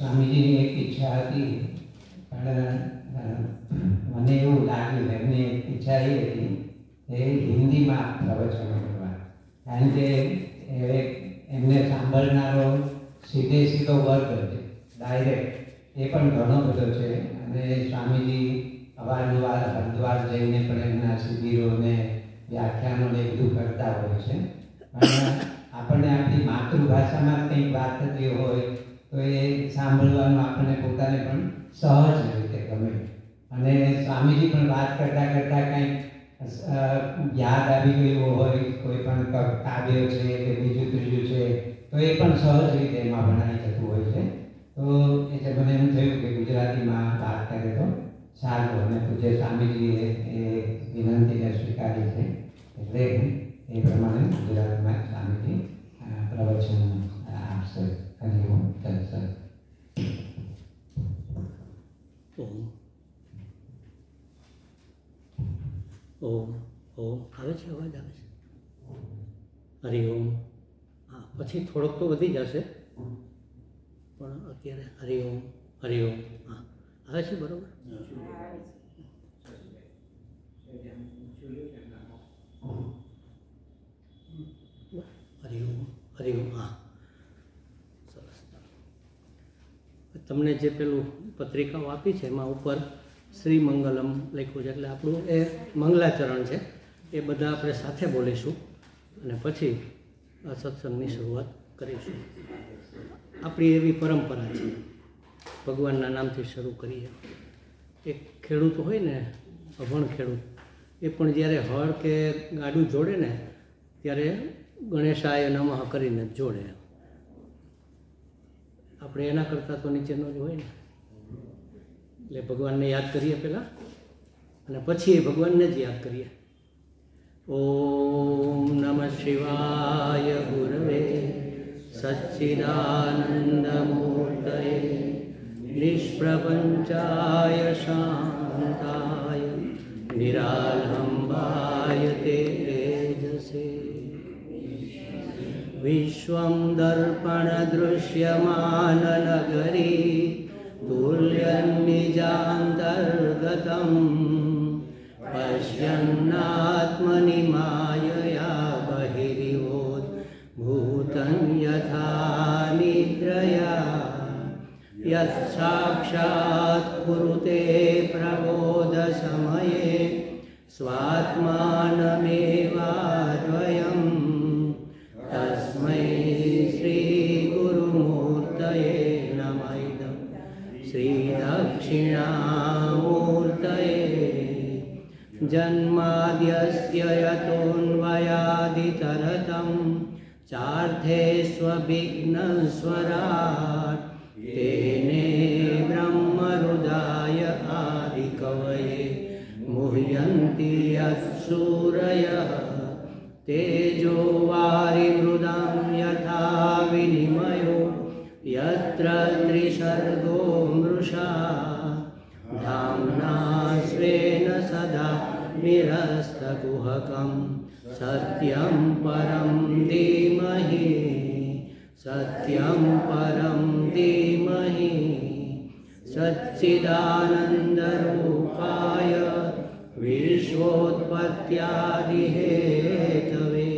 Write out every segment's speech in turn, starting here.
સ્વામીજીની એક ઈચ્છા હતી, પણ મને એવું લાગ્યું, એમની એક ઈચ્છા એ હતી કે હિન્દીમાં પ્રવચનો કરવા, કારણ કે એમને સાંભળનારો સીધો વર્ગ છે, ડાયરેક્ટ એ પણ ઘણો બધો છે. અને સ્વામીજી અવારનવાર હરિદ્વાર જઈને પણ એમના શિબિરોને વ્યાખ્યાનોને બધું કરતા હોય છે. પણ આપણને આપણી માતૃભાષામાં કંઈક વાત થતી હોય તો એ સાંભળવાનું આપણને પોતાને પણ સહજ રીતે ગમે. અને સ્વામીજી પણ વાત કરતાં કરતાં કંઈક યાદ આવી ગયું હોય, કોઈ પણ કાવ્ય છે કે બીજું ત્રીજું છે, તો એ પણ સહજ રીતે એમાં ભણાઈ જતું હોય છે. તો એટલે મને એમ થયું કે ગુજરાતીમાં વાત કરે તો સારું, અને પૂજ્ય સ્વામીજીએ એ વિનંતીને સ્વીકારી છે, એટલે એ પ્રમાણે ગુજરાતમાં સ્વામીજી પ્રવચન આપશે. હરિ ઓમ તત્સત. ઓમ ઓમ આવે છે, અવાજ આવે છે? હરિ ઓમ. હા, પછી થોડોક તો વધી જશે, પણ અત્યારે હરિ ઓમ હરિ ઓમ. હા, આવે છે બરોબર? હરિ ઓમ હરિ ઓમ. હા, સરસ. તમને જે પેલું પત્રિકાઓ આપી છે એમાં ઉપર શ્રી મંગલમ લખ્યું છે, એટલે આપણું એ મંગલાચરણ છે. એ બધા આપણે સાથે બોલીશું અને પછી આ સત્સંગની શરૂઆત કરીશું. આપણી એવી પરંપરા છે, ભગવાનના નામથી શરૂ કરીએ. એક ખેડૂત હોય ને, અભણ ખેડૂત, એ પણ જ્યારે હળ કે ગાડું જોડે ને ત્યારે ગણેશાય નમઃ કરીને જ જોડે. આપણે એના કરતાં તો નીચેનો જ હોય ને, એટલે ભગવાનને યાદ કરીએ પહેલાં, અને પછી એ ભગવાનને જ યાદ કરીએ. ઓમ નમઃ શિવાય ગુરવે સચ્ચિદાનંદમૂર્તયે નિષ્પ્રપંચાય શાંતાય નિરાલંબાય તેજસે વિશ્વં દર્પણદૃશ્યમાનનગરી तुल्यन्निजान्तर्गतं पश्यन्नात्मनि मायया बहिरिवोद्भूतं यथा निद्रया यत्साक्षात् कुरुते प्रबोधसमये स्वात्मानमेवाद्वयं तस्मै श्रीगुरुमूर्तये नमः। श्रीदक्षिणामूर्तये जन्माद्यस्य यतोऽन्वयादितरतं चार्थेष्वभिघ्नस्वराट् तेने ब्रह्महृदाय आदिकवये मुह्यन्ति यत्सूरयः तेजो वारिमृदां यथा विनिमयो यत्र त्रिसर्गो मृषा धाम्ना स्वेन सदा निरस्तकुहकं सत्यं परं धीमहि सत्यं परं धीमहि सच्चिदानन्दरूपाय विश्वोत्पत्त्यादिहेतवे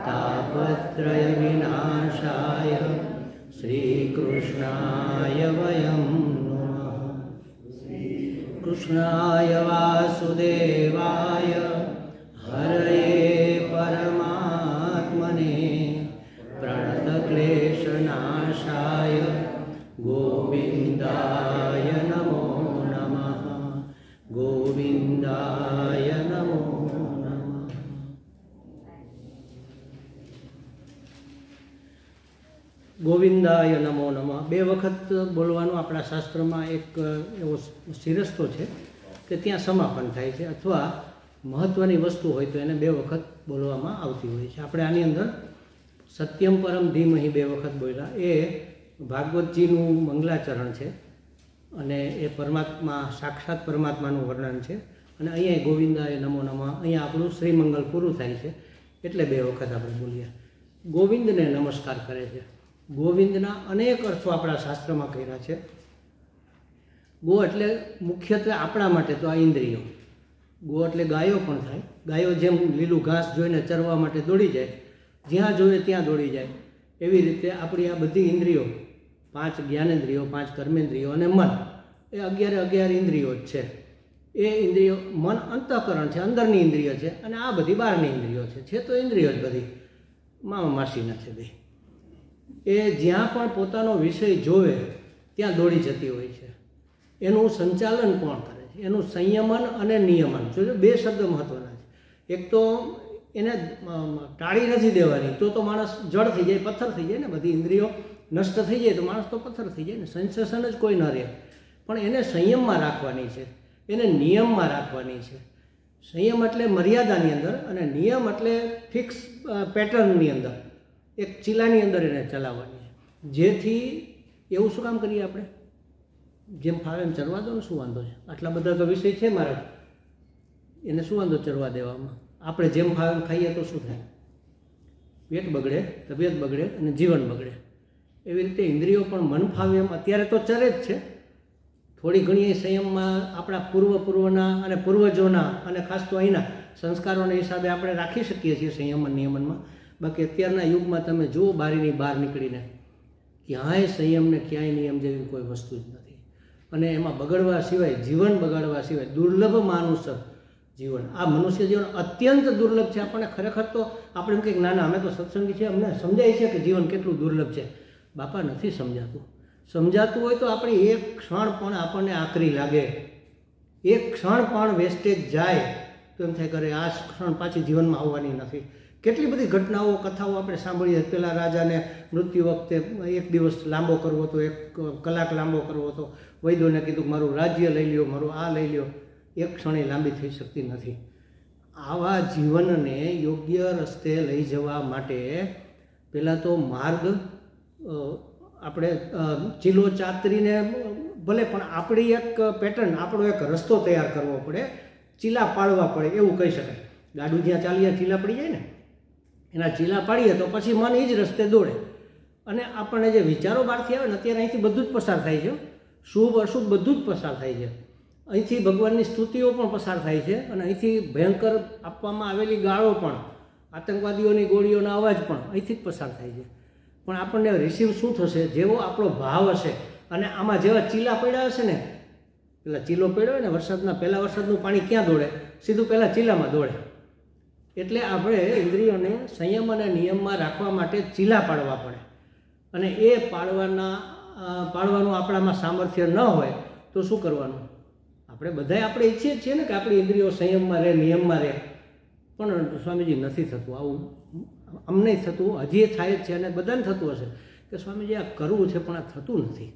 तापत्रयविनाशाय श्रीकृष्णाय वयं नमः। कृष्णाय वासुदेवाय हरये परमात्मने प्रणतक्लेशनाशाय गोविन्दाय नमो नमः। गोविन्दाय नमो नमः। ગોવિંદાય નમો નમઃ બે વખત બોલવાનું આપણા શાસ્ત્રમાં એક એવો શિરસ્તો છે કે ત્યાં સમાપન થાય છે, અથવા મહત્ત્વની વસ્તુ હોય તો એને બે વખત બોલવામાં આવતી હોય છે. આપણે આની અંદર સત્યમ પરમ ધીમહિ બે વખત બોલ્યા, એ ભાગવતજીનું મંગલાચરણ છે અને એ પરમાત્મા સાક્ષાત પરમાત્માનું વર્ણન છે. અને અહીંયા ગોવિંદાય નમો નમઃ, અહીંયા આપણું શ્રીમંગલ પૂરું થાય છે એટલે બે વખત આપણે બોલીએ. ગોવિંદને નમસ્કાર કરે છે. ગોવિંદના અનેક અર્થો આપણા શાસ્ત્રમાં કર્યા છે. ગો એટલે મુખ્યત્વે આપણા માટે તો આ ઇન્દ્રિયો. ગો એટલે ગાયો પણ થાય. ગાયો જેમ લીલું ઘાસ જોઈને ચરવા માટે દોડી જાય, જ્યાં જોઈએ ત્યાં દોડી જાય, એવી રીતે આપણી આ બધી ઇન્દ્રિયો, 5 જ્ઞાનેન્દ્રિયો, 5 કર્મેન્દ્રિયો અને મન, એ 11 ઇન્દ્રિયો જ છે. એ ઇન્દ્રિયો, મન અંતઃકરણ છે, અંદરની ઇન્દ્રિય છે, અને આ બધી બહારની ઇન્દ્રિયો છે તો ઇન્દ્રિયો જ બધી મામા માસીના છે બે. એ જ્યાં પણ પોતાનો વિષય જોવે ત્યાં દોડી જતી હોય છે. એનું સંચાલન કોણ કરે છે? એનું સંયમન અને નિયમન. જોજો, 2 શબ્દ મહત્વના છે. એક તો એને ટાળી નથી દેવાની, તો માણસ જડ થઈ જાય, પથ્થર થઈ જાય ને. બધી ઇન્દ્રિયો નષ્ટ થઈ જાય તો માણસ તો પથ્થર થઈ જાય ને, સેન્સેશન જ કોઈ ન રહે. પણ એને સંયમમાં રાખવાની છે, એને નિયમમાં રાખવાની છે. સંયમ એટલે મર્યાદાની અંદર, અને નિયમ એટલે ફિક્સ પેટર્નની અંદર, એક ચીલાની અંદર એને ચલાવવાની છે. જેથી એવું શું કામ કરીએ આપણે? જેમ ફાવે એમ ચરવા દો ને, શું વાંધો છે? આટલા બધા તો વિષય છે મારા, એને શું વાંધો ચરવા દેવામાં? આપણે જેમ ફાવે એમ ખાઈએ તો શું થાય? પેટ બગડે, તબિયત બગડે અને જીવન બગડે. એવી રીતે ઇન્દ્રિયો પણ મન ફાવે એમ અત્યારે તો ચરે જ છે. થોડી ઘણી સંયમમાં આપણા પૂર્વના અને પૂર્વજોના અને ખાસ તો અહીંના સંસ્કારોના હિસાબે આપણે રાખી શકીએ છીએ સંયમન નિયમનમાં. બાકી અત્યારના યુગમાં તમે જુઓ, બારીની બહાર નીકળીને ક્યાંય સંયમ ને ક્યાંય નિયમ જેવી કોઈ વસ્તુ જ નથી. અને એમાં બગડવા સિવાય, જીવન બગાડવા સિવાય, દુર્લભ માનુષ જીવન, આ મનુષ્ય જીવન અત્યંત દુર્લભ છે. આપણને ખરેખર તો આપણે એમ કંઈક નાના, અમે તો સત્સંગી છે, અમને સમજાય છે કે જીવન કેટલું દુર્લભ છે. બાપા નથી સમજાતું. સમજાતું હોય તો આપણે એક ક્ષણ પણ આપણને આકરી લાગે, એક ક્ષણ પણ વેસ્ટેજ જાય તો એમ થાય કરે આ ક્ષણ પાછી જીવનમાં આવવાની નથી. કેટલી બધી ઘટનાઓ, કથાઓ આપણે સાંભળીએ. પેલા રાજાને મૃત્યુ વખતે 1 દિવસ લાંબો કરવો હતો, 1 કલાક લાંબો કરવો હતો. વૈદ્યોને કીધું મારું રાજ્ય લઈ લ્યો, મારું આ લઈ લ્યો. એક ક્ષણે લાંબી થઈ શકતી નથી. આવા જીવનને યોગ્ય રસ્તે લઈ જવા માટે પહેલાં તો માર્ગ આપણે ચીલો ચાતરીને ભલે, પણ આપણી એક પેટર્ન, આપણો એક રસ્તો તૈયાર કરવો પડે, ચીલા પાડવા પડે એવું કહી શકાય. ગાડું જ્યાં ચાલીએ ચીલા પડી જાય ને, એના ચીલા પાડીએ તો પછી મન એ જ રસ્તે દોડે. અને આપણને જે વિચારો બહારથી આવે ને, અત્યારે અહીંથી બધું જ પસાર થાય છે. શુભ અશુભ બધું જ પસાર થાય છે. અહીંથી ભગવાનની સ્તુતિઓ પણ પસાર થાય છે, અને અહીંથી ભયંકર આપવામાં આવેલી ગાળો પણ, આતંકવાદીઓની ગોળીઓના અવાજ પણ અહીંથી જ પસાર થાય છે. પણ આપણને રિસીવ શું થશે? જેવો આપણો ભાવ હશે. અને આમાં જેવા ચીલા પડ્યા હશે ને, પેલા ચીલો પડ્યો હોય ને, પહેલા વરસાદનું પાણી ક્યાં દોડે? સીધું પહેલાં ચીલામાં દોડે. એટલે આપણે ઇન્દ્રિયોને સંયમ અને નિયમમાં રાખવા માટે ચીલા પાડવા પડે. અને એ પાડવાનું આપણામાં સામર્થ્ય ન હોય તો શું કરવાનું? આપણે ઈચ્છીએ છીએ ને કે આપણી ઇન્દ્રિયો સંયમમાં રહે, નિયમમાં રહે. પણ સ્વામીજી નથી થતું આવું. અમને થતું, હજી થાય જ છે, અને બધાને થતું હશે કે સ્વામીજી આ કરવું છે પણ આ થતું નથી.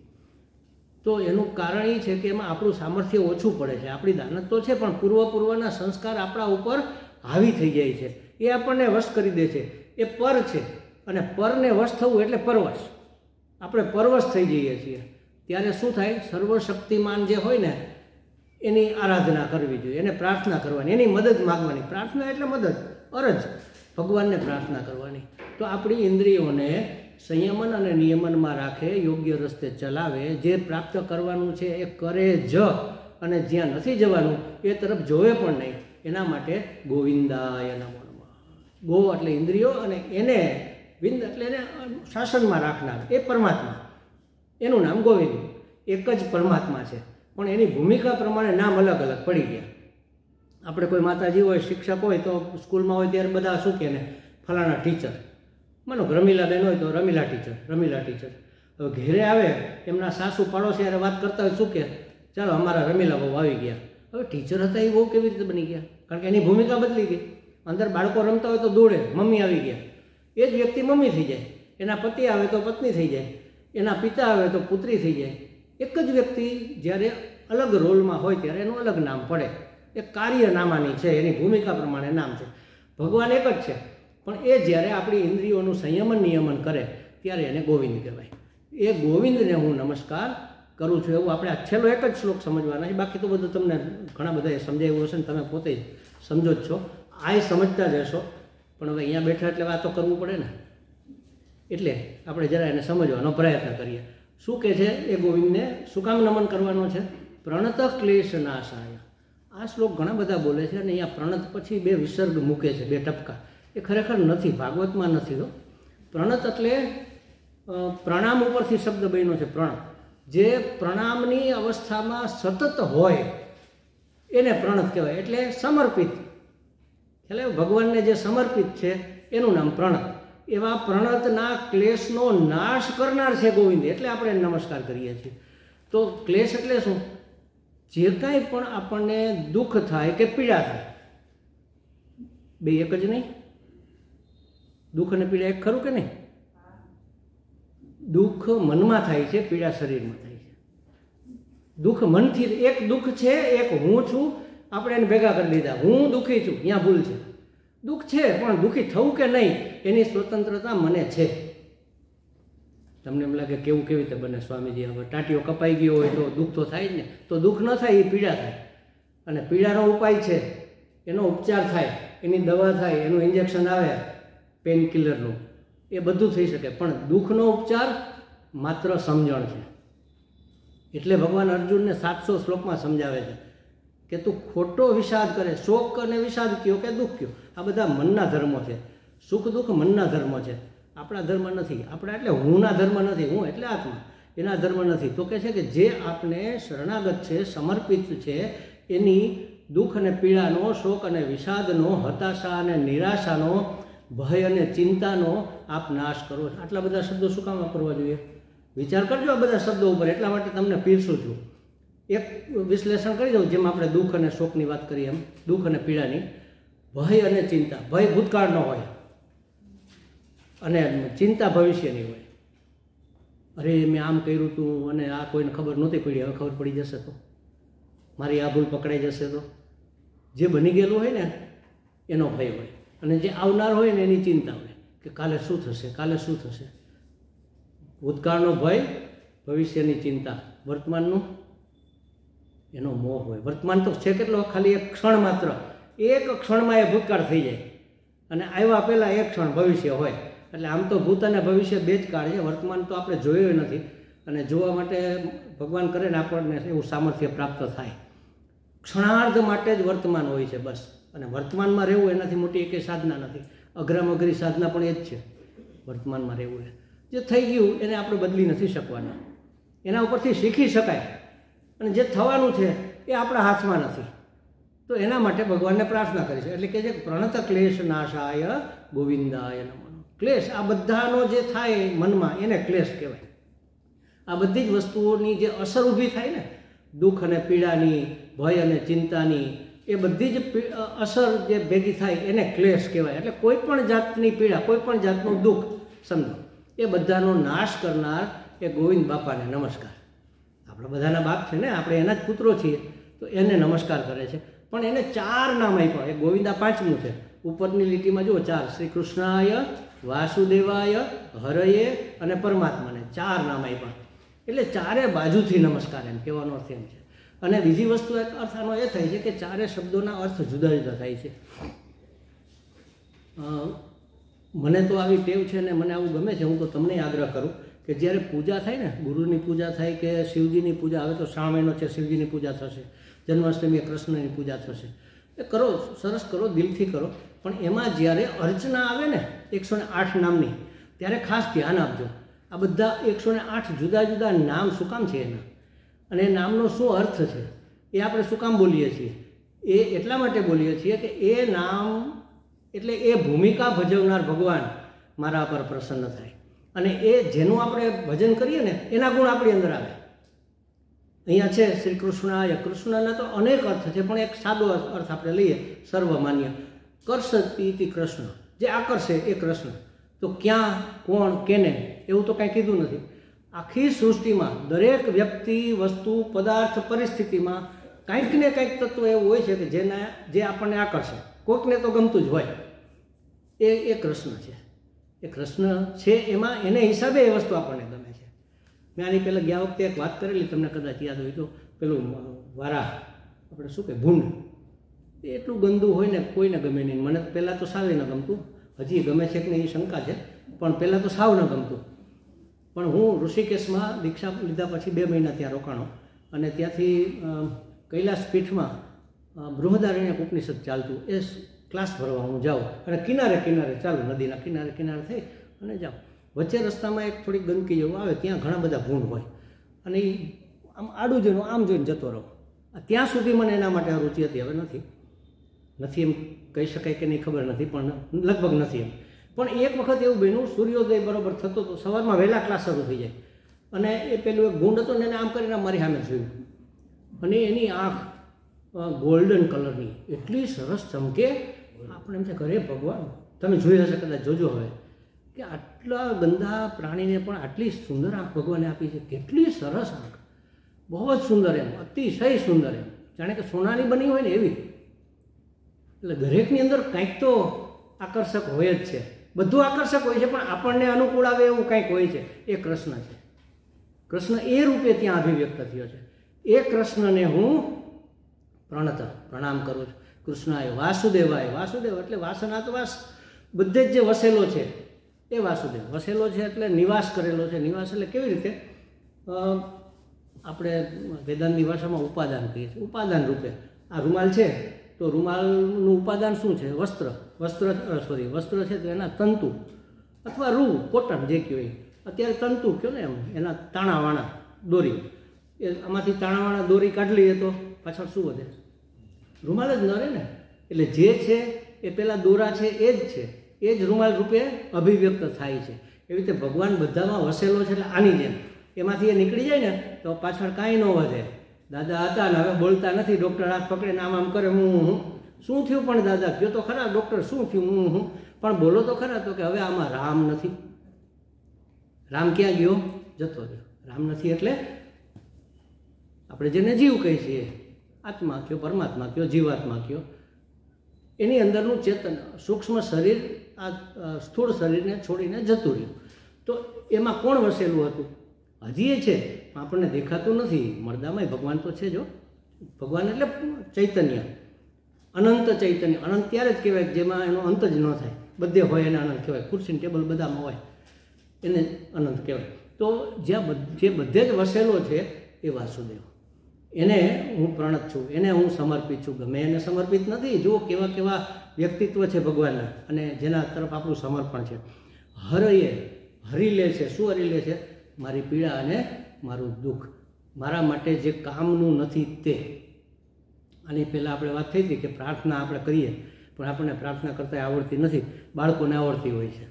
તો એનું કારણ એ છે કે એમાં આપણું સામર્થ્ય ઓછું પડે છે. આપણી દાનત તો છે, પણ પૂર્વના સંસ્કાર આપણા ઉપર હાવી થઈ જાય છે. એ આપણને વશ કરી દે છે. એ પર છે, અને પરને વશ થવું એટલે પરવશ. આપણે પરવશ થઈ જઈએ છીએ. ત્યારે શું થાય? સર્વશક્તિમાન જે હોય ને, એની આરાધના કરવી જોઈએ, એને પ્રાર્થના કરવાની, એની મદદ માગવાની. પ્રાર્થના એટલે મદદ, અરજ, ભગવાનને પ્રાર્થના કરવાની. તો આપણી ઇન્દ્રિયોને સંયમન અને નિયમનમાં રાખે, યોગ્ય રસ્તે ચલાવે, જે પ્રાપ્ત કરવાનું છે એ કરે જ, અને જ્યાં નથી જવાનું એ તરફ જોવે પણ નહીં. એના માટે ગોવિંદાય નમઃ. ગો એટલે ઇન્દ્રિયો, અને એને વિંદ એટલે એને શાસનમાં રાખનાર એ પરમાત્મા. એનું નામ ગોવિંદ. એક જ પરમાત્મા છે, પણ એની ભૂમિકા પ્રમાણે નામ અલગ અલગ પડી ગયા. આપણે કોઈ માતાજી હોય, શિક્ષક હોય, તો સ્કૂલમાં હોય ત્યારે બધા શું કહે ને, ફલાણા ટીચર. માનો રમીલાબેન હોય તો રમીલા ટીચર, રમીલા ટીચર. હવે ઘેરે આવે, એમના સાસુ પાડોશી યારે વાત કરતા હોય, શું કહે? ચાલો અમારા રમીલા બહુ આવી ગયા. હવે ટીચર હતા એ બહુ કેવી રીતે બની ગયા? કારણ કે એની ભૂમિકા બદલી ગઈ. અંદર બાળકો રમતા હોય તો દોડે, મમ્મી આવી ગયા. એ જ વ્યક્તિ મમ્મી થઈ જાય. એના પતિ આવે તો પત્ની થઈ જાય. એના પિતા આવે તો પુત્રી થઈ જાય. એક જ વ્યક્તિ જ્યારે અલગ રોલમાં હોય ત્યારે એનું અલગ નામ પડે. એ કાર્યનામાની છે, એની ભૂમિકા પ્રમાણે નામ છે. ભગવાન એક જ છે, પણ એ જ્યારે આપણી ઇન્દ્રિયોનું સંયમન નિયમન કરે ત્યારે એને ગોવિંદ કહેવાય. એ ગોવિંદને હું નમસ્કાર કરું છું. એવું આપણે આ છેલ્લો એક જ શ્લોક સમજવાના છે. બાકી તો બધું તમને ઘણા બધાએ સમજાવ્યું હશે ને, તમે પોતે જ સમજો જ છો. આ સમજતા જ હશો. પણ હવે અહીંયા બેઠા એટલે વાતો કરવું પડે ને. એટલે આપણે જરા એને સમજવાનો પ્રયત્ન કરીએ. શું કહે છે એ ગોવિંદને શું કામ નમન કરવાનો છે? પ્રણત ક્લેશ નાશાય. આ શ્લોક ઘણા બધા બોલે છે અને અહીંયા પ્રણત પછી 2 વિસર્ગ મૂકે છે, 2 ટપકા. એ ખરેખર નથી, ભાગવતમાં નથી. પ્રણત એટલે પ્રણામ ઉપરથી શબ્દ બન્યો છે. પ્રણત જે પ્રણામની અવસ્થામાં સતત હોય એને પ્રણત કહેવાય. એટલે સમર્પિત, એટલે ભગવાનને જે સમર્પિત છે એનું નામ પ્રણત. એવા પ્રણતના ક્લેશનો નાશ કરનાર છે ગોવિંદ, એટલે આપણે એને નમસ્કાર કરીએ છીએ. તો ક્લેશ એટલે શું? જે કાંઈ પણ આપણને દુઃખ થાય કે પીડા થાય, 2 એક જ નહીં? દુઃખ અને પીડા એક ખરું કે નહીં? દુઃખ મનમાં થાય છે, પીડા શરીરમાં થાય છે. દુઃખ મનથી, એક દુઃખ છે, એક હું છું, આપણે એને ભેગા કરી દીધા. હું દુઃખી છું, ત્યાં ભૂલ છે. દુઃખ છે પણ દુઃખી થવું કે નહીં એની સ્વતંત્રતા મને છે. તમને એમ લાગે કેવું કેવી રીતે બને સ્વામીજી? હવે ટાંટીઓ કપાઈ ગયો હોય તો દુઃખ તો થાય જ ને. તો દુઃખ ન થાય, એ પીડા થાય. અને પીડાનો ઉપાય છે, એનો ઉપચાર થાય, એની દવા થાય, એનું ઇન્જેક્શન આવે પેઇન કિલરનું, એ બધું થઈ શકે. પણ દુઃખનો ઉપચાર માત્ર સમજણ છે. એટલે ભગવાન અર્જુનને 700 શ્લોકમાં સમજાવે છે કે તું ખોટો વિષાદ કરે. શોક અને વિષાદ કયો કે દુઃખ કયો, આ બધા મનના ધર્મો છે. સુખ દુઃખ મનના ધર્મ છે, આપણા ધર્મ નથી. આપણા એટલે હુંના ધર્મ નથી. હું એટલે આત્મા, એના ધર્મ નથી. તો કહે છે કે જે આપણે શરણાગત છે, સમર્પિત છે, એની દુઃખ અને પીડાનો, શોક અને વિષાદનો, હતાશા અને નિરાશાનો, ભય અને ચિંતાનો આપ નાશ કરો. આટલા બધા શબ્દો શું કામ વાપરવા જોઈએ? વિચાર કરજો આ બધા શબ્દો ઉપર. એટલા માટે તમને પીરસું છું. એક વિશ્લેષણ કરી દઉં, જેમ આપણે દુઃખ અને શોકની વાત કરીએ એમ દુઃખ અને પીડાની. ભય અને ચિંતા, ભય ભૂતકાળનો હોય અને ચિંતા ભવિષ્યની હોય. અરે મેં આમ કર્યું હતું અને આ કોઈને ખબર નહોતી પડી, હવે ખબર પડી જશે તો, મારી આ ભૂલ પકડાઈ જશે તો. જે બની ગયેલું હોય ને એનો ભય હોય, અને જે આવનાર હોય ને એની ચિંતા હોય કે કાલે શું થશે, કાલે શું થશે. ભૂતકાળનો ભય, ભવિષ્યની ચિંતા, વર્તમાનનું એનો મોહ હોય. વર્તમાન તો છે કેટલો? ખાલી એક ક્ષણ માત્ર. એક ક્ષણમાં એ ભૂતકાળ થઈ જાય અને આવ્યા પહેલાં એક ક્ષણ ભવિષ્ય હોય. એટલે આમ તો ભૂત અને ભવિષ્ય 2 જ કાળ છે. વર્તમાન તો આપણે જોયું નથી, અને જોવા માટે ભગવાન કરે ને આપણને એવું સામર્થ્ય પ્રાપ્ત થાય. ક્ષણાર્ધ માટે જ વર્તમાન હોય છે બસ. અને વર્તમાનમાં રહેવું એનાથી મોટી એકે સાધના નથી. અઘરામાં અઘરી સાધના પણ એ જ છે, વર્તમાનમાં રહેવું. જે થઈ ગયું એને આપણે બદલી નથી શકવાના, એના ઉપરથી શીખી શકાય. અને જે થવાનું છે એ આપણા હાથમાં નથી. તો એના માટે ભગવાનને પ્રાર્થના કરી છે. એટલે કે જે પ્રણત ક્લેશ નાશાય ગોવિંદાય નમઃ. ક્લેશ, આ બધાનો જે થાય મનમાં એને ક્લેશ કહેવાય. આ બધી જ વસ્તુઓની જે અસર ઊભી થાય ને, દુઃખ અને પીડાની, ભય અને ચિંતાની, એ બધી જ અસર જે ભેગી થાય એને ક્લેશ કહેવાય. એટલે કોઈ પણ જાતની પીડા, કોઈ પણ જાતનું દુઃખ સમજો, એ બધાનો નાશ કરનાર એ ગોવિંદ બાપાને નમસ્કાર. આપણા બધાના બાપ છે ને, આપણે એના જ પુત્રો છીએ, તો એને નમસ્કાર કરે છે. પણ એને 4 નામ આપ્યા. એ ગોવિંદા 5મું છે. ઉપરની લીટીમાં જુઓ 4: શ્રી કૃષ્ણાય, વાસુદેવાય, હરયે અને પરમાત્માને 4 નામ આપ્યા. એટલે 4 બાજુથી નમસ્કાર, એમ કહેવાનો અર્થ એમ છે. અને બીજી વસ્તુ એક અર્થ આનો એ થાય છે કે 4 શબ્દોના અર્થ જુદા જુદા થાય છે. મને તો આવી ટેવ છે ને મને આવું ગમે છે. હું તો તમને આગ્રહ કરું કે જ્યારે પૂજા થાય ને, ગુરુની પૂજા થાય કે શિવજીની પૂજા, હવે તો શ્રાવણ મહિનો છે, શિવજીની પૂજા થશે, જન્માષ્ટમીએ કૃષ્ણની પૂજા થશે, એ કરો, સરસ કરો, દિલથી કરો. પણ એમાં જ્યારે અર્ચના આવે ને 108 નામની, ત્યારે ખાસ ધ્યાન આપજો. આ બધા 108 જુદા જુદા નામ શું કામ છે એના, અને એ નામનો શું અર્થ છે, એ આપણે શું કામ બોલીએ છીએ? એ એટલા માટે બોલીએ છીએ કે એ નામ એટલે એ ભૂમિકા ભજવનાર ભગવાન મારા પર પ્રસન્ન થાય. અને એ જેનું આપણે ભજન કરીએ ને એના ગુણ આપણી અંદર આવે. અહીંયા છે શ્રી કૃષ્ણાય. કૃષ્ણના તો અનેક અર્થ છે, પણ એક સાદો અર્થ આપણે લઈએ, સર્વમાન્ય. કર્ષતી કૃષ્ણ, જે આકર્ષે એ કૃષ્ણ. તો ક્યાં, કોણ, કેને, એવું તો કાંઈ કીધું નથી. આખી સૃષ્ટિમાં દરેક વ્યક્તિ, વસ્તુ, પદાર્થ, પરિસ્થિતિમાં કંઈક ને કંઈક તત્વ એવું હોય છે કે જે આપણને આકર્ષે. કોઈકને તો ગમતું જ હોય. એ કૃષ્ણ છે. એ કૃષ્ણ છે, એમાં એને હિસાબે એ વસ્તુ આપણને ગમે છે. મેં આની પહેલાં ગયા વખતે એક વાત કરેલી, તમને કદાચ યાદ હોય તો, પેલું વારા, આપણે શું કહે, ભૂંડ. એ એટલું ગંદુ હોય ને કોઈને ગમે નહીં. મને પહેલાં તો સાવે ન ગમતું, હજી ગમે છે કે નહીં એ શંકા છે. પણ પહેલાં તો સાવ ન ગમતું. પણ હું ઋષિકેશમાં દીક્ષા લીધા પછી 2 મહિના ત્યાં રોકાણો અને ત્યાંથી કૈલાસ પીઠમાં બૃહદારણ્યક ઉપનિષદ ચાલતું એ ક્લાસ ભરવા હું જાઉં અને કિનારે કિનારે ચાલુ, નદીના કિનારે કિનારે થઈ અને જાઉં. વચ્ચે રસ્તામાં એક થોડીક ગંદકી જેવું આવે, ત્યાં ઘણા બધા ભૂંડ હોય અને એ આમ આડું જોઈને આમ જોઈને જતો રહો. ત્યાં સુધી મને એના માટે રુચિ હતી. હવે નથી એમ કહી શકાય કે નહીં, ખબર નથી, પણ લગભગ નથી એમ. પણ એક વખત એવું બન્યું, સૂર્યોદય બરાબર થતો તો સવારમાં વહેલા ક્લાસ શરૂ થઈ જાય અને એ પેલું એક ભૂંડ હતો ને એને આમ કરીને મારી સામે જોયું અને એની આંખ ગોલ્ડન કલરની એટલી સરસ ચમકે, આપણે એમ છે ઘરે ભગવાન, તમે જોઈ હશે કદાચ, જોજો હવે, કે આટલા ગંદા પ્રાણીને પણ આટલી સુંદર આંખ ભગવાને આપી છે. કેટલી સરસ આંખ, બહુ જ સુંદર એમ, અતિશય સુંદર એમ, જાણે કે સોનાની બની હોય ને એવી. એટલે દરેકની અંદર કંઈક તો આકર્ષક હોય જ છે, બધું આકર્ષક હોય છે, પણ આપણને અનુકૂળ આવે એવું કંઈક હોય છે. એ કૃષ્ણ છે. કૃષ્ણ એ રૂપે ત્યાં અભિવ્યક્ત થયો છે. એ કૃષ્ણને હું પ્રણામ કરું છું. કૃષ્ણાય વાસુદેવાય. વાસુદેવ એટલે વાસનાત વાસ, બધે જ જે વસેલો છે એ વાસુદેવ. વસેલો છે એટલે નિવાસ કરેલો છે. નિવાસ એટલે કેવી રીતે, આપણે વેદાંતની ભાષામાં ઉપાદાન કહીએ છીએ. ઉપાદાન રૂપે આ રૂમાલ છે તો રૂમાલનું ઉપાદાન શું છે? વસ્ત્ર છે તો એના તંતુ અથવા રૂ, કોટન જે કહેવાય, અત્યારે તંતુ કહો ને, એમ એના તાણાવાળા દોરી, એ આમાંથી તાણાવાળા દોરી કાઢી લઈએ તો પાછળ શું વધે? રૂમાલ જ ન રહે ને. એટલે જે છે એ પેલા દોરા છે એ જ છે, એ જ રૂમાલ રૂપે અભિવ્યક્ત થાય છે. એવી રીતે ભગવાન બધામાં વસેલો છે. એટલે આની જેમ એમાંથી એ નીકળી જાય ને તો પાછળ કાંઈ ન વધે. દાદા હતા ને હવે બોલતા નથી, ડૉક્ટર હાથ પકડીને આમ કરે, હું શું થયું પણ દાદા કહો તો ખરા, ડૉક્ટર શું થયું, હું પણ બોલો તો ખરા. તો કે હવે આમાં રામ નથી. રામ ક્યાં ગયો? જતો રહ્યો. રામ નથી એટલે આપણે જેને જીવ કહીએ છીએ, આત્મા કયો, પરમાત્મા કયો, જીવાત્મા કયો, એની અંદરનું ચેતન, સૂક્ષ્મ શરીર આ સ્થૂળ શરીરને છોડીને જતું રહ્યું. તો એમાં કોણ વસેલું હતું? હજી એ છે, આપણને દેખાતું નથી. મળદામાં ભગવાન તો છે. જો ભગવાન એટલે ચૈતન્ય, અનંત ચૈતન્ય. અનંત ત્યારે જ કહેવાય જેમાં એનો અંત જ ન થાય. બધે હોય એને અનંત કહેવાય. ખુરશી ટેબલ બધામાં હોય એને અનંત કહેવાય. તો જ્યાં જે બધે જ વસેલો છે એ વાસુદેવ, એને હું પ્રણત છું, એને હું સમર્પિત છું. ગમે એને સમર્પિત નથી. જુઓ કેવા કેવા વ્યક્તિત્વ છે ભગવાનના અને જેના તરફ આપણું સમર્પણ છે. હરી લે છે. શું હરી લે છે? મારી પીડા અને મારું દુઃખ, મારા માટે જે કામનું નથી તે. આની પહેલાં આપણે વાત થઈ હતી કે પ્રાર્થના આપણે કરીએ પણ આપણને પ્રાર્થના કરતાં આવડતી નથી. બાળકોને આવડતી હોય છે,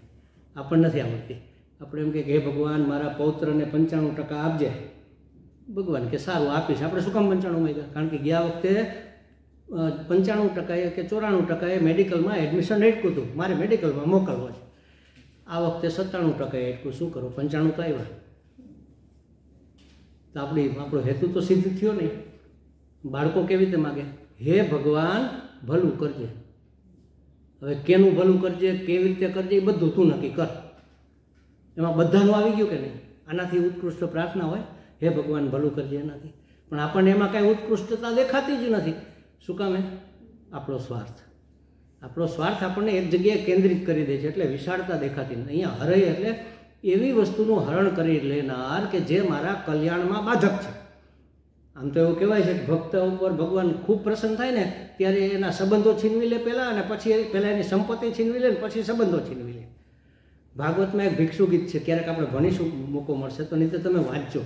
આપણને નથી આવડતી. આપણે એમ કે હે ભગવાન મારા પૌત્રને 95% આપજે. ભગવાન કે સારું આપીશ. આપણે શું કામ 95 માંગ્યા? કારણ કે ગયા વખતે 95% કે 94% એ મેડિકલમાં એડમિશન અટક્યું હતું, મારે મેડિકલમાં મોકલવો છે. આ વખતે 97% અટક્યું. શું કરું? 95 તો આવ્યા. તો આપણો હેતુ તો સિદ્ધ થયો નહીં. બાળકો કેવી રીતે માગે? હે ભગવાન ભલું કરજે. હવે કેનું ભલું કરજે, કેવી રીતે કરજે, એ બધું તું નક્કી કર. એમાં બધાનું આવી ગયું કે નહીં? આનાથી ઉત્કૃષ્ટ પ્રાર્થના હોય? હે ભગવાન ભલું કરજે. એનાથી પણ આપણને એમાં કાંઈ ઉત્કૃષ્ટતા દેખાતી જ નથી. શું કામે? આપણો સ્વાર્થ. આપણો સ્વાર્થ આપણને એક જગ્યાએ કેન્દ્રિત કરી દે છે, એટલે વિશાળતા દેખાતી નથી. અહીંયા હરય એટલે એવી વસ્તુનું હરણ કરી લેનાર કે જે મારા કલ્યાણમાં બાધક છે. આમ તો એવું કહેવાય છે કે ભક્ત ઉપર ભગવાન ખૂબ પ્રસન્ન થાય ને ત્યારે એના સંબંધો છીનવી લે પહેલાં, અને પછી પહેલાં એની સંપત્તિ છીનવી લે ને પછી સંબંધો છીનવી લે. ભાગવતમાં એક ભિક્ષુ ગીત છે, ક્યારેક આપણે ભણીશું, મોકો મળશે તો, નહીં તો તમે વાંચજો.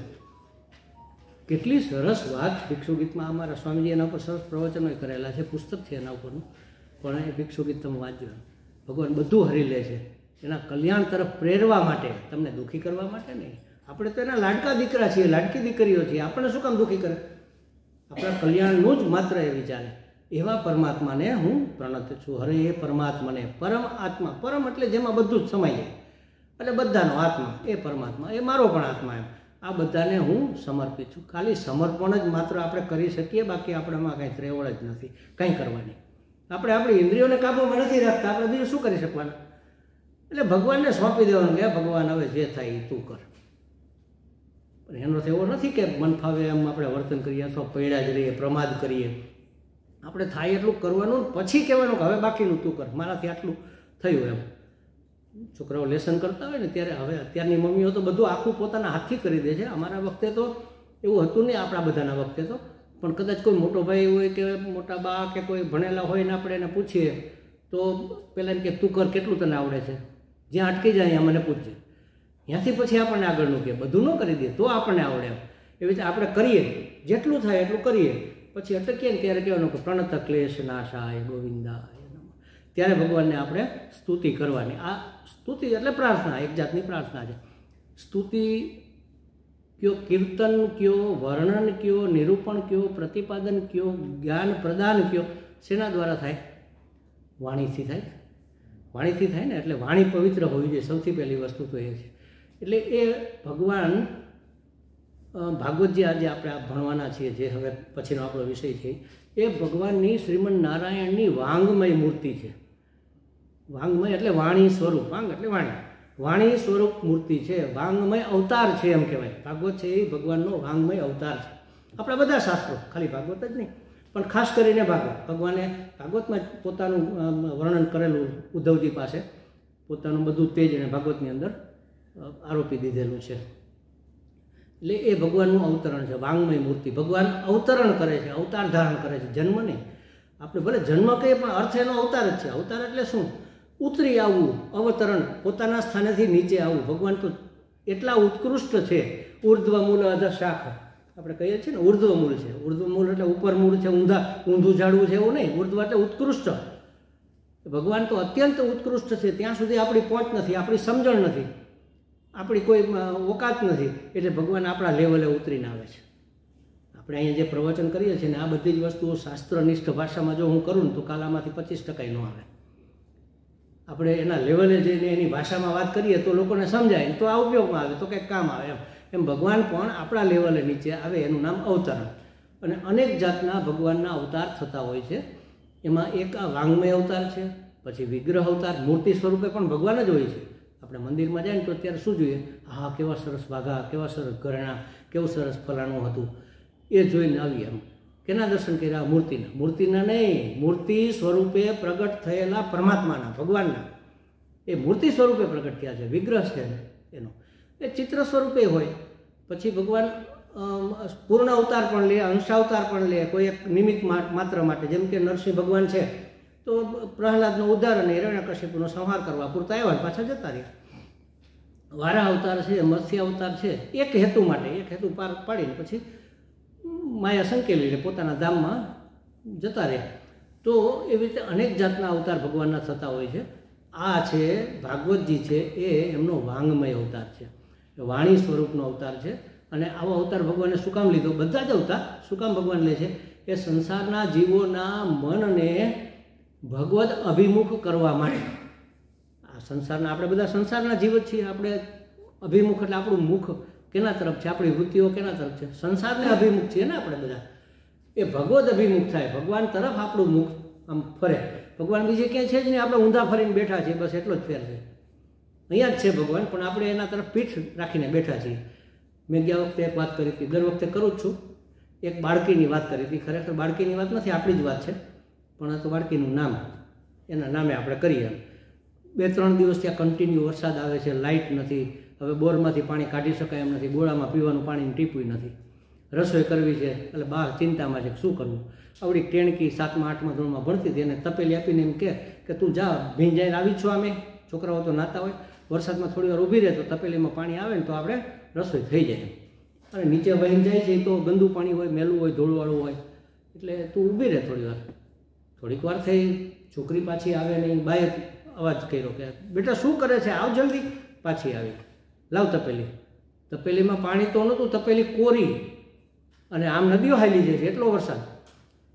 કેટલી સરસ વાત ભિક્ષુ ગીતમાં. અમારા સ્વામીજી એના ઉપર સરસ પ્રવચનો કરેલા છે, પુસ્તક છે એના ઉપરનું, પણ એ ભિક્ષુ ગીત તમે વાંચજો. ભગવાન બધું હરી લે છે એના કલ્યાણ તરફ પ્રેરવા માટે, તમને દુઃખી કરવા માટે નહીં. આપણે તો એના લાડકા દીકરા છીએ, લાડકી દીકરીઓ છીએ. આપણને શું કામ દુઃખી કરે? આપણા કલ્યાણનું જ માત્ર એ વિચારે. એવા પરમાત્માને હું પ્રણત છું. હરે એ પરમાત્માને, પરમ આત્મા. પરમ એટલે જેમાં બધું જ સમાઈ જાય, એટલે બધાનો આત્મા એ પરમાત્મા, એ મારો પણ આત્મા. એમ આ બધાને હું સમર્પિત છું. ખાલી સમર્પણ જ માત્ર આપણે કરી શકીએ, બાકી આપણામાં કાંઈ ત્રેવડ જ નથી કંઈ કરવાની. આપણે આપણી ઇન્દ્રિયોને કાબૂમાં નથી રાખતા, આપણે બીજું શું કરી શકવાના? એટલે ભગવાનને સોંપી દેવાનું કે ભગવાન હવે જે થાય એ તું કર. પણ એનો એવો નથી કે મન ફાવે એમ આપણે વર્તન કરીએ અથવા પડ્યા જ રહીએ, પ્રમાદ કરીએ. આપણે થાય એટલું કરવાનું, પછી કહેવાનું કે હવે બાકીનું તું કર, મારાથી આટલું થયું એમ. છોકરાઓ લેસન કરતા હોય ને ત્યારે હવે અત્યારની મમ્મીઓ તો બધું આખું પોતાના હાથથી કરી દે છે. અમારા વખતે તો એવું હતું નહીં, આપણા બધાના વખતે તો. પણ કદાચ કોઈ મોટો ભાઈ હોય કે મોટા બા કે કોઈ ભણેલા હોય ને આપણે એને પૂછીએ તો પહેલાં એમ કે તું કર, કેટલું તને આવડે છે, જ્યાં અટકી જાય અહીંયા મને પૂછજે. ત્યાંથી પછી આપણને આગળનું કે બધું ન કરી દે તો આપણને આવડે. એવી રીતે આપણે કરીએ, જેટલું થાય એટલું કરીએ. પછી અટકીએ ને ત્યારે કહેવાનું કે પ્રણત ક્લેશ નાશાય ગોવિંદા. ત્યારે ભગવાનને આપણે સ્તુતિ કરવાની. આ સ્તુતિ એટલે પ્રાર્થના, એક જાતની પ્રાર્થના છે. સ્તુતિ કયો, કીર્તન કયો, વર્ણન કયો, નિરૂપણ કયો, પ્રતિપાદન કયો, જ્ઞાન પ્રદાન કયો, શેના દ્વારા થાય? વાણીથી થાય. વાણીથી થાય ને, એટલે વાણી પવિત્ર હોવી જોઈએ. સૌથી પહેલી વસ્તુ તો એ છે. એટલે એ ભગવાન ભાગવતજી આજે આપણે આ ભણવાના છીએ, જે હવે પછીનો આપણો વિષય છે, એ ભગવાનની શ્રીમદ નારાયણની વાંગમય મૂર્તિ છે. વાંગમય એટલે વાણી સ્વરૂપ, વાંગ એટલે વાણી, વાણી સ્વરૂપ મૂર્તિ છે. વાંગમય અવતાર છે એમ કહેવાય. ભાગવત છે એ ભગવાનનો વાંગમય અવતાર છે. આપણા બધા શાસ્ત્રો, ખાલી ભાગવત જ નહીં પણ ખાસ કરીને ભગવાને ભાગવતમાં પોતાનું વર્ણન કરેલું, ઉદ્ધવજી પાસે પોતાનું બધું તેજ અને ભાગવતની અંદર આરોપી દીધેલું છે. એટલે એ ભગવાનનું અવતરણ છે, વાંગમય મૂર્તિ. ભગવાન અવતરણ કરે છે, અવતાર ધારણ કરે છે, જન્મ નહીં. આપણે ભલે જન્મ કહીએ પણ અર્થ એનો અવતાર જ છે. અવતાર એટલે શું? ઉતરી આવવું, અવતરણ, પોતાના સ્થાનેથી નીચે આવવું. ભગવાન તો એટલા ઉત્કૃષ્ટ છે. ઉર્ધ્વ મૂળ અધ શાખ આપણે કહીએ છીએ ને, ઉર્ધ્વ મૂળ છે. ઉર્ધ્વ મૂળ એટલે ઉપર મૂળ છે, ઊંધું ઝાડવું છે એવું નહીં. ઉર્ધ્વ એટલે ઉત્કૃષ્ટ. ભગવાન તો અત્યંત ઉત્કૃષ્ટ છે. ત્યાં સુધી આપણી પહોંચ નથી, આપણી સમજણ નથી, આપણી કોઈ ઓકાત નથી. એટલે ભગવાન આપણા લેવલે ઉતરીને આવે છે. આપણે અહીંયા જે પ્રવચન કરીએ છીએ ને, આ બધી જ વસ્તુઓ શાસ્ત્રનિષ્ઠ ભાષામાં જો હું કરું ને તો કાલામાંથી 25% ન આવે. આપણે એના લેવલે જઈને એની ભાષામાં વાત કરીએ તો લોકોને સમજાય, તો આ ઉપયોગમાં આવે, તો કંઈક કામ આવે. એમ ભગવાન પણ આપણા લેવલે નીચે આવે, એનું નામ અવતરણ. અને અનેક જાતના ભગવાનના અવતાર થતા હોય છે. એમાં એક આ વાંગમય અવતાર છે, પછી વિગ્રહ અવતાર, મૂર્તિ સ્વરૂપે પણ ભગવાન જ હોય છે. આપણે મંદિરમાં જાય ને તો અત્યારે શું જોઈએ? હા, કેવા સરસ વાઘા, કેવા સરસ ઘરેણા, કેવું સરસ ફલાણું હતું, એ જોઈને આવીએ. એમ કેના દર્શન કર્યા? મૂર્તિના. મૂર્તિના નહીં, મૂર્તિ સ્વરૂપે પ્રગટ થયેલા પરમાત્માના, ભગવાનના. એ મૂર્તિ સ્વરૂપે પ્રગટ થયા છે. વિગ્રહ છે એનો, એ ચિત્ર સ્વરૂપે હોય. પછી ભગવાન પૂર્ણ અવતાર પણ લે, અંશાવતાર પણ લે, કોઈ એક નિમિત્ત માત્ર માટે. જેમ કે નરસિંહ ભગવાન છે તો પ્રહલાદનો ઉદ્ધાર અને હિરણ્યકશિપુનો સંહાર કરવા પૂરતા આવ્યા, પાછા જતા રહ્યા. વારા અવતાર છે, મત્સ્ય અવતાર છે, એક હેતુ માટે, એક હેતુ પાર પાડીને પછી માયા સંકેલીને પોતાના ધામમાં જતા રહ્યા. તો એવી રીતે અનેક જાતના અવતાર ભગવાનના થતા હોય છે. આ છે ભાગવતજી છે, એ એમનો વાંગમય અવતાર છે, વાણી સ્વરૂપનો અવતાર છે. અને આવો અવતાર ભગવાને શું કામ લીધો? બધા જ અવતાર શું કામ ભગવાન લે છે? એ સંસારના જીવોના મનને ભગવદ અભિમુખ કરવા માટે. આ સંસારના, આપણે બધા સંસારના જીવ જ છીએ. આપણે અભિમુખ એટલે આપણું મુખ કેના તરફ છે? આપણી વૃત્તિઓ કેના તરફ છે? સંસારને અભિમુખ છીએ ને આપણે બધા. એ ભગવદ અભિમુખ થાય, ભગવાન તરફ આપણું મુખ આમ ફરે. ભગવાન બીજે ક્યાંય છે જ નહીં, આપણે ઊંધા ફરીને બેઠા છીએ, બસ એટલો જ ફેર છે. અહીંયા જ છે ભગવાન, પણ આપણે એના તરફ પીઠ રાખીને બેઠા છીએ. મેં ગયા વખતે એક વાત કરી હતી, દર વખતે કરું જ છું. એક બાળકીની વાત કરી હતી. ખરેખર બાળકીની વાત નથી, આપણી જ વાત છે, પણ આ તો બાળકીનું નામ, એના નામે આપણે કરીએ. 2-3 દિવસ ત્યાં કન્ટિન્યુ વરસાદ આવે છે, લાઇટ નથી, હવે બોરમાંથી પાણી કાઢી શકાય એમ નથી, ગોળામાં પીવાનું પાણીની ટીપું નથી, રસોઈ કરવી છે, એટલે બહાર ચિંતામાં છે શું કરવું. આવડી ટેણકી 7મા 8મા ધોરણમાં ભણતી હતી, એને તપેલી આપીને એમ કે તું જા ભીંજાઈને આવી છો. અમે છોકરાઓ તો નાતા હોય, વરસાદમાં થોડી વાર ઊભી રહે તો તપેલીમાં પાણી આવે ને તો આપણે રસોઈ થઈ જાય. અને નીચે વહીને જાય છે તો ગંદુ પાણી હોય, મેલું હોય, ધૂળવાળું હોય, એટલે તું ઊભી રહે થોડી વાર. થોડીક વાર થઈ, છોકરી પાછી આવે નહીં. બાએ અવાજ કર્યો કે બેટા શું કરે છે, આવ જલ્દી. પાછી આવી, લાવ તપેલી. તપેલીમાં પાણી તો નહોતું, તપેલી કોરી, અને આમ નદીઓ હાલી જાય છે, એટલો વરસાદ.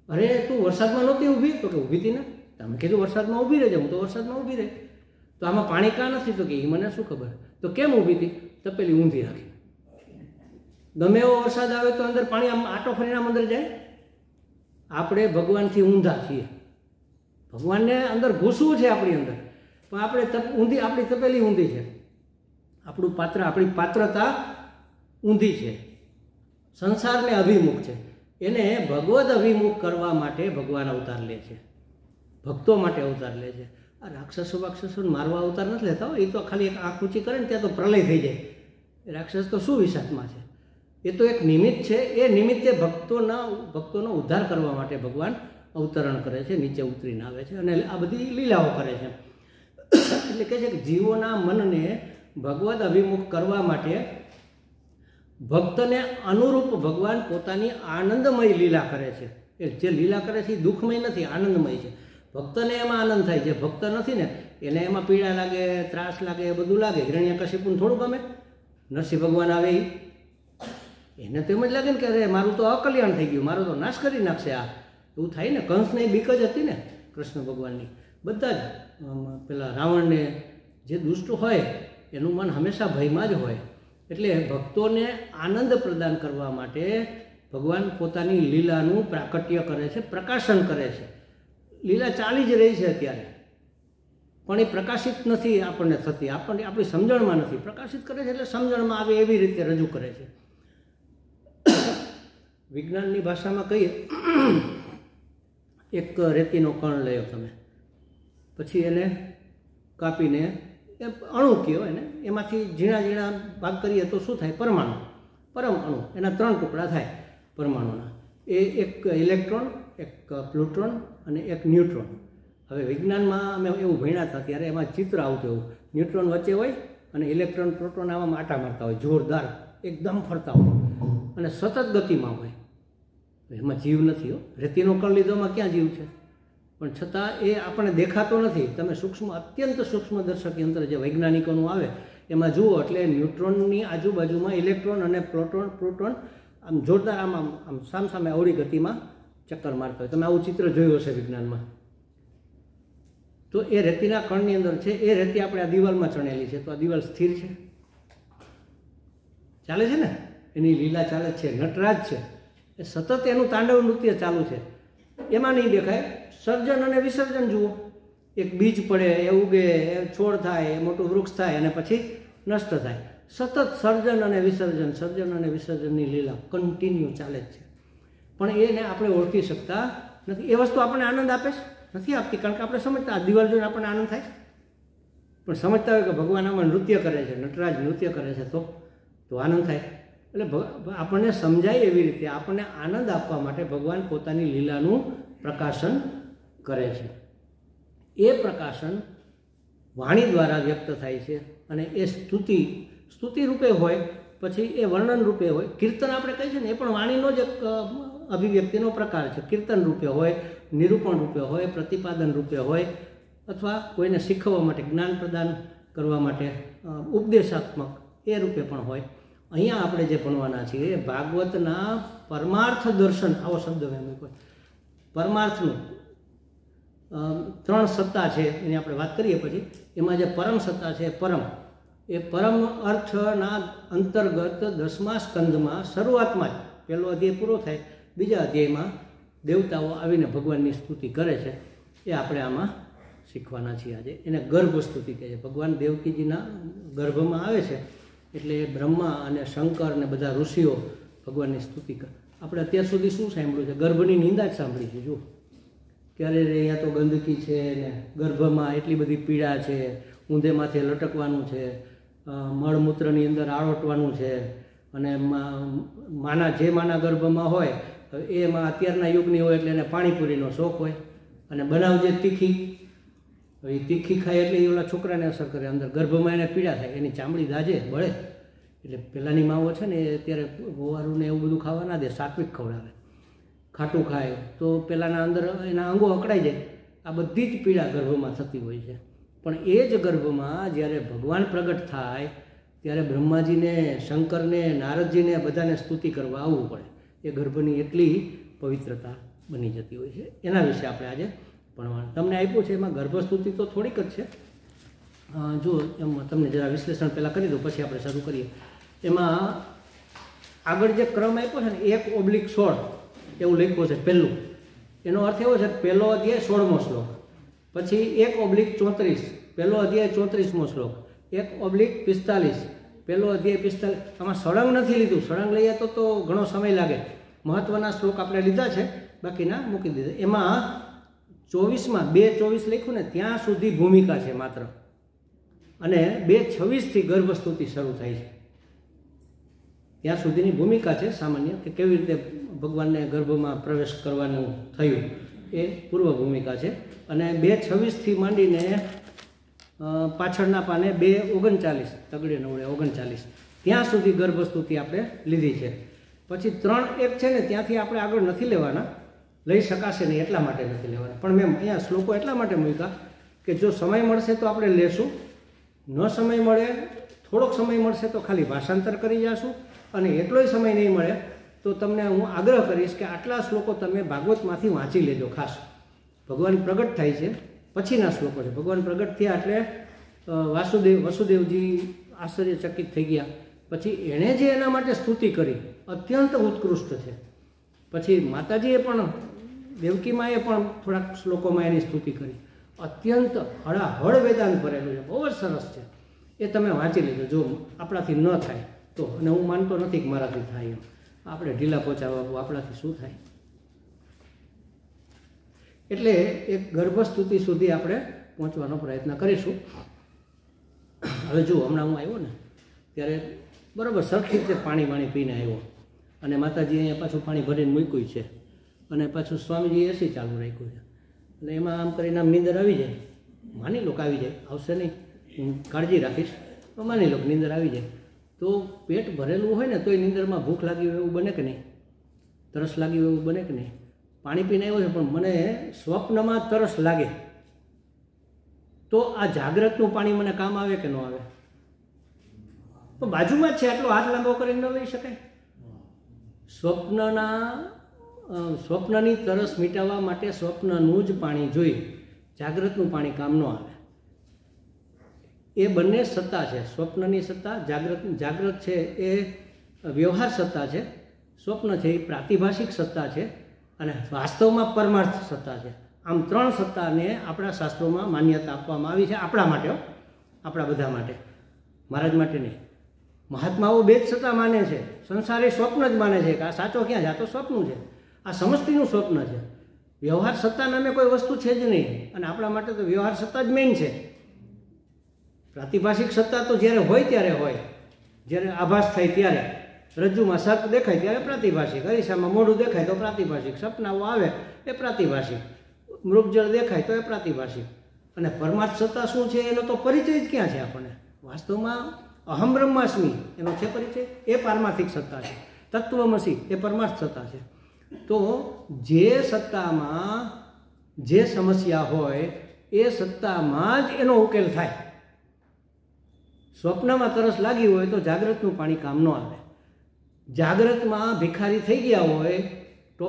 અરે તું વરસાદમાં નહોતી ઊભી? તો કે ઊભી હતી ને. તમે કીધું વરસાદમાં ઊભી રહેજે, હું તો વરસાદમાં ઊભી રહે. તો આમાં પાણી કાં નથી? તો કે એ મને શું ખબર. તો કેમ ઊભી હતી? તપેલી ઊંધી રાખી. ગમે એવો વરસાદ આવે તો અંદર પાણી આમ આટો ફરીને આમ અંદર જાય. આપણે ભગવાનથી ઊંધા છીએ. ભગવાનને અંદર ઘૂસવું છે આપણી અંદર, પણ આપણે ઊંધી, આપણી તપેલી ઊંધી છે, આપણું પાત્ર, આપણી પાત્રતા ઊંધી છે, સંસારને અભિમુખ છે. એને ભગવદ અભિમુખ કરવા માટે ભગવાન અવતાર લે છે, ભક્તો માટે અવતાર લે છે. આ રાક્ષસોને મારવા અવતાર નથી લેતા હોય, એ તો ખાલી એક આંખ ઊંચી કરે ને ત્યાં તો પ્રલય થઈ જાય. એ રાક્ષસ તો શું વિષાત્મા છે, એ તો એક નિમિત્ત છે. એ નિમિત્તે ભક્તોનો ઉદ્ધાર કરવા માટે ભગવાન અવતરણ કરે છે, નીચે ઉતરીને આવે છે અને આ બધી લીલાઓ કરે છે. એટલે કહે છે કે જીવોના મનને ભગવદ અભિમુખ કરવા માટે ભક્તને અનુરૂપ ભગવાન પોતાની આનંદમય લીલા કરે છે. એ જે લીલા કરે છે એ દુઃખમય નથી, આનંદમય છે. ભક્તને એમાં આનંદ થાય. જે ભક્ત નથી ને એને એમાં પીડા લાગે, ત્રાસ લાગે, એ બધું લાગે. હિરણ્યકશિપુને થોડું ગમે? નરસિંહ ભગવાન આવે એને તો એમ જ લાગે ને કે અરે મારું તો અકલ્યાણ થઈ ગયું, મારો તો નાશ કરી નાખશે આ, એવું થાય ને. કંસને બીક જ હતી ને કૃષ્ણ ભગવાનની. બધા જ પેલા રાવણને જે દુષ્ટ હોય એનું મન હંમેશા ભયમાં જ હોય. એટલે ભક્તોને આનંદ પ્રદાન કરવા માટે ભગવાન પોતાની લીલાનું પ્રાકટ્ય કરે છે, પ્રકાશન કરે છે. લીલા ચાલી જ રહી છે અત્યારે, પણ એ પ્રકાશિત નથી આપણને થતી, આપણી સમજણમાં નથી. પ્રકાશિત કરે છે એટલે સમજણમાં આવે એવી રીતે રજૂ કરે છે. વિજ્ઞાનની ભાષામાં કહીએ, એક રેતીનો કણ લયો તમે, પછી એને કાપીને એ અણુ કહેવાય ને, એમાંથી ઝીણા ઝીણા ભાગ કરીએ તો શું થાય? પરમાણુ, પરમ અણુ. એના 3 ટુકડા થાય પરમાણુના. એ એક ઇલેક્ટ્રોન, એક પ્લુટોન અને એક ન્યુટ્રોન. હવે વિજ્ઞાનમાં અમે એવું ભણ્યા હતા ત્યારે એમાં ચિત્ર આવતું એવું, ન્યુટ્રોન વચ્ચે હોય અને ઇલેક્ટ્રોન પ્રોટોન આમાં આટા મારતા હોય, જોરદાર એકદમ ફરતા હોય અને સતત ગતિમાં હોય. એમાં જીવ નથી હો. રેતીનો કણ લીધોમાં ક્યાં જીવ છે? પણ છતાં એ આપણને દેખાતો નથી. તમે સૂક્ષ્મ, અત્યંત સૂક્ષ્મ દર્શક યંત્ર જે વૈજ્ઞાનિકોનું આવે એમાં જુઓ એટલે ન્યુટ્રોનની આજુબાજુમાં ઇલેક્ટ્રોન અને પ્રોટોન આમ જોરદાર આમ સામસામે અવળી ગતિમાં ચક્કર મારતા હોય. તમે આવું ચિત્ર જોયું હશે વિજ્ઞાનમાં. તો એ રેતીના કણની અંદર છે. એ રેતી આપણે આ દિવાલમાં ચણેલી છે, તો આ દિવાલ સ્થિર છે? ચાલે છે ને? એની લીલા ચાલે છે. નટરાજ છે, એ સતત એનું તાંડવ નૃત્ય ચાલુ છે. એમાં નહીં દેખાય. સર્જન અને વિસર્જન જુઓ. એક બીજ પડે, એ ઉગે, એ છોડ થાય, એ મોટું વૃક્ષ થાય અને પછી નષ્ટ થાય. સતત સર્જન અને વિસર્જનની લીલા કન્ટિન્યુ ચાલે જ છે. પણ એને આપણે ઓળખી શકતા નથી. એ વસ્તુ આપણને આનંદ આપે છે? નથી આપતી, કારણ કે આપણે સમજતા. આ દિવાલ જોઈને આપણને આનંદ થાય, પણ સમજતા હોય કે ભગવાન આમાં નૃત્ય કરે છે, નટરાજ નૃત્ય કરે છે, તો આનંદ થાય. એટલે આપણને સમજાય એવી રીતે આપણને આનંદ આપવા માટે ભગવાન પોતાની લીલાનું પ્રકાશન કરે છે. એ પ્રકાશન વાણી દ્વારા વ્યક્ત થાય છે અને એ સ્તુતિ રૂપે હોય, પછી એ વર્ણન રૂપે હોય. કીર્તન આપણે કહીએ છીએ ને, એ પણ વાણીનો જ એક અભિવ્યક્તિનો પ્રકાર છે. કીર્તન રૂપે હોય, નિરૂપણ રૂપે હોય, પ્રતિપાદન રૂપે હોય, અથવા કોઈને શીખવવા માટે, જ્ઞાન પ્રદાન કરવા માટે, ઉપદેશાત્મક એ રૂપે પણ હોય. અહીંયા આપણે જે ભણવાના છીએ એ ભાગવતના પરમાર્થ દર્શન, આવો શબ્દ મેં મૂક્યો. પરમાર્થનું 3 સત્તા છે એની આપણે વાત કરીએ. પછી એમાં જે પરમ સત્તા છે, એ પરમ અર્થના અંતર્ગત 10મા સ્કંદમાં શરૂઆતમાં જ પહેલો અધ્યાય પૂરો થાય, બીજા અધ્યાયમાં દેવતાઓ આવીને ભગવાનની સ્તુતિ કરે છે. એ આપણે આમાં શીખવાના છીએ આજે. એને ગર્ભ સ્તુતિ કહે છે. ભગવાન દેવકીજીના ગર્ભમાં આવે છે એટલે બ્રહ્મા અને શંકર ને બધા ઋષિઓ ભગવાનની સ્તુતિ કરે. આપણે અત્યાર સુધી શું સાંભળ્યું છે? ગર્ભની નિંદા જ સાંભળી છે. જો ક્યારે અહીંયા તો ગંદકી છે ને, ગર્ભમાં એટલી બધી પીડા છે, ઊંધે માથે લટકવાનું છે, મળમૂત્રની અંદર આળોટવાનું છે, અને માના ગર્ભમાં હોય એમાં અત્યારના યુગની હોય એટલે એને પાણીપુરીનો શોખ હોય, અને બનાવજે તીખી. એ તીખી ખાય એટલે એ ઓલા છોકરાને અસર કરે, અંદર ગર્ભમાં એને પીડા થાય, એની ચામડી દાજે, બળે. એટલે પહેલાંની માઓ છે ને એ અત્યારે ગોવારુને એવું બધું ખાવા ના દે, સાત્વિક ખવડાવે. ખાટું ખાય તો પહેલાંના અંદર એના અંગો અકળાઈ જાય. આ બધી જ પીડા ગર્ભમાં થતી હોય છે. પણ એ જ ગર્ભમાં જ્યારે ભગવાન પ્રગટ થાય ત્યારે બ્રહ્માજીને, શંકરને, નારદજીને બધાને સ્તુતિ કરવા આવવું પડે. એ ગર્ભની એટલી પવિત્રતા બની જતી હોય છે. એના વિશે આપણે આજે ભણવાનું તમને આપ્યું છે. એમાં ગર્ભસ્તુતિ તો થોડીક જ છે. જો એમ તમને જરા વિશ્લેષણ પહેલાં કરી દઉં, પછી આપણે શરૂ કરીએ. એમાં આગળ જે ક્રમ આપ્યો છે ને, 1/16 એવું લખ્યું છે પહેલું. એનો અર્થ એવો છે કે પહેલો અધ્યાય 16મો શ્લોક, પછી 1/34 પહેલો અધ્યાય 34મો શ્લોક, 1/45 પહેલો અધ્યાય 45. આમાં સળંગ નથી લીધું. સળંગ લઈએ તો ઘણો સમય લાગે. મહત્ત્વના શ્લોક આપણે લીધા છે, બાકીના મૂકી દીધા. એમાં 24માં 2:24 લખ્યું ને ત્યાં સુધી ભૂમિકા છે માત્ર, અને 2:26થી ગર્ભસ્તુતિ શરૂ થાય છે. ત્યાં સુધીની ભૂમિકા છે સામાન્ય, કે કેવી રીતે ભગવાનને ગર્ભમાં પ્રવેશ કરવાનું થયું એ પૂર્વ ભૂમિકા છે. અને 2:26થી માંડીને પાછળના પાને 2:39 તગડે નવડે 39 ત્યાં સુધી ગર્ભસ્તુતિ આપણે લીધી છે. પછી 3:1 છે ને ત્યાંથી આપણે આગળ નથી લેવાના, લઈ શકાશે નહીં એટલા માટે નથી લેવાના. પણ મેં અહીંયા શ્લોકો એટલા માટે મૂક્યા કે જો સમય મળશે તો આપણે લેશું, ન સમય મળે, થોડોક સમય મળશે તો ખાલી ભાષાંતર કરી જશું, અને એટલોય સમય નહીં મળે તો તમને હું આગ્રહ કરીશ કે આટલા શ્લોકો તમે ભાગવતમાંથી વાંચી લેજો. ખાસ ભગવાન પ્રગટ થાય છે પછીના શ્લોકો છે. ભગવાન પ્રગટ થયા એટલે વસુદેવજી આશ્ચર્યચકિત થઈ ગયા. પછી એણે જે એના માટે સ્તુતિ કરી અત્યંત ઉત્કૃષ્ટ છે. પછી માતાજીએ પણ, દેવકીમાએ પણ થોડાક શ્લોકોમાં એની સ્તુતિ કરી. અત્યંત હળાહળ વેદાંત ભરેલું છે, બહુ જ સરસ છે. એ તમે વાંચી લેજો જો આપણાથી ન થાય તો. અને હું માનતો નથી કે મારાથી થાય એમ, આપણે ઢીલા પહોંચાડવા આપણાથી શું થાય. એટલે એક ગર્ભસ્તુતિ સુધી આપણે પહોંચવાનો પ્રયત્ન કરીશું. હવે જુઓ, હમણાં હું આવ્યો ને ત્યારે બરાબર સરખી રીતે પાણી પીને આવ્યો, અને માતાજી અહીંયા પાછું પાણી ભરીને મૂક્યું છે, અને પાછું સ્વામીજીએ એસી ચાલુ રાખ્યું છે. એટલે એમાં આમ કરીને આમ નીંદર આવી જાય, માની લો કે આવી જાય, આવશે નહીં, હું કાળજી રાખીશ, તો માની લો કે નીંદર આવી જાય. તો પેટ ભરેલું હોય ને તોય નીંદરમાં ભૂખ લાગી હોય એવું બને કે નહીં, તરસ લાગી હોય એવું બને કે નહીં. પાણી પીને આવ્યો છે પણ મને સ્વપ્નમાં તરસ લાગે, તો આ જાગ્રતનું પાણી મને કામ આવે કે ન આવે? તો બાજુમાં જ છે, આટલો હાથ લાંબો કરીને ન લઈ શકાય? સ્વપ્નની તરસ મિટાવવા માટે સ્વપ્નનું જ પાણી જોઈ, જાગ્રતનું પાણી કામ ન આવે. એ બંને સત્તા છે, સ્વપ્નની સત્તા, જાગ્રત છે એ વ્યવહાર સત્તા છે, સ્વપ્ન છે એ પ્રાતિભાષિક સત્તા છે, અને વાસ્તવમાં પરમાર્થ સત્તા છે. આમ 3 સત્તાને આપણા શાસ્ત્રોમાં માન્યતા આપવામાં આવી છે, આપણા માટે, આપણા બધા માટે, મહારાજ માટે નહીં. મહાત્માઓ 2 જ સત્તા માને છે, સંસારી સ્વપ્ન જ માને છે કે આ સાચો ક્યાં છે, આ તો સ્વપ્ન છે, આ સમષ્ટિનું સ્વપ્ન છે. વ્યવહાર સત્તા નામે કોઈ વસ્તુ છે જ નહીં, અને આપણા માટે તો વ્યવહાર સત્તા જ મેઇન છે. પ્રાતિભાષિક સત્તા તો જ્યારે હોય ત્યારે હોય, જ્યારે આભાસ થાય ત્યારે, રજ્જુમાં સર્પ દેખાય ત્યારે પ્રાતિભાષિક, અરીસામાં મોઢું દેખાય તો પ્રાતિભાષિક, સપનાઓ આવે એ પ્રાતિભાષિક, મૃગજળ દેખાય તો એ પ્રાતિભાષિક. અને પરમાર્થ સત્તા શું છે એનો તો પરિચય જ ક્યાં છે આપણને? વાસ્તવમાં અહમ બ્રહ્માસ્મિ એનો છે પરિચય, એ પારમાર્થિક સત્તા છે. તત્વમસી એ પરમાર્થ સત્તા છે. તો જે સત્તામાં જે સમસ્યા હોય એ સત્તામાં જ એનો ઉકેલ થાય. સ્વપ્નમાં તરસ લાગી હોય તો જાગ્રતનું પાણી કામ ન આવે. જાગ્રતમાં ભિખારી થઈ ગયા હોય